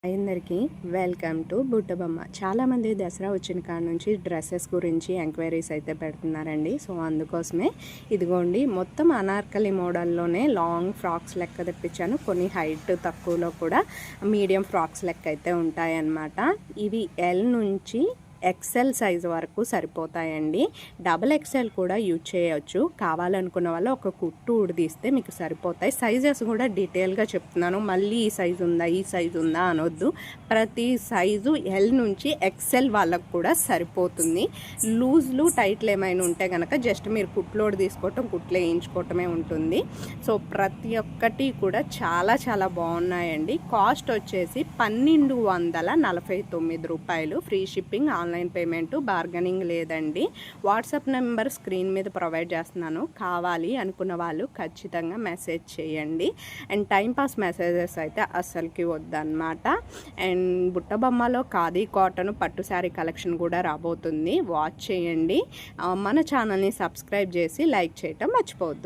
అందరికీ welcome to బుట్టబొమ్మ. చాలామంది దసరా వచ్చిన కాడ నుంచి డ్రెస్సెస్ గురించి ఎంక్వైరీస్ అయితే పెడుతున్నారండి. సో అందుకోసమే ఇదిగోండి మొత్తం అనార్కలి మోడల్లోనే లాంగ్ ఫ్రాక్స్ లెక్క తెప్పించాను. కొన్ని హైట్ తక్కువలో కూడా మీడియం ఫ్రాక్స్ లెక్క అయితే ఉంటాయన్నమాట. ఇవి ఎల్ నుంచి ఎక్సెల్ సైజు వరకు సరిపోతాయండి. డబుల్ ఎక్సెల్ కూడా యూజ్ చేయొచ్చు. కావాలనుకున్న వాళ్ళు ఒక కుట్టు ఉడిదీస్తే మీకు సరిపోతాయి. సైజెస్ కూడా డీటెయిల్గా చెప్తున్నాను. మళ్ళీ ఈ సైజు ఉందా ఈ సైజు ఉందా అనొద్దు. ప్రతి సైజు ఎల్ నుంచి ఎక్సెల్ వాళ్ళకు కూడా సరిపోతుంది. లూజ్లు టైట్లు ఏమైనా ఉంటే కనుక జస్ట్ మీరు కుట్లోడు తీసుకోవటం కుట్లు వేయించుకోవటమే ఉంటుంది. సో ప్రతి ఒక్కటి కూడా చాలా చాలా బాగున్నాయండి. కాస్ట్ వచ్చేసి 1249 రూపాయలు. Free shipping, online payment, bargaining లేదండి. వాట్సాప్ నెంబర్ స్క్రీన్ మీద ప్రొవైడ్ చేస్తున్నాను. కావాలి అనుకున్న వాళ్ళు ఖచ్చితంగా మెసేజ్ చేయండి. అండ్ టైంపాస్ మెసేజెస్ అయితే అస్సలకి వద్దన్నమాట. అండ్ బుట్టబొమ్మలో ఖాదీ కాటన్ పట్టు శారీ కలెక్షన్ కూడా రాబోతుంది. వాచ్ చేయండి. మన ఛానల్ని సబ్స్క్రైబ్ చేసి లైక్ చేయటం మర్చిపోవద్దు.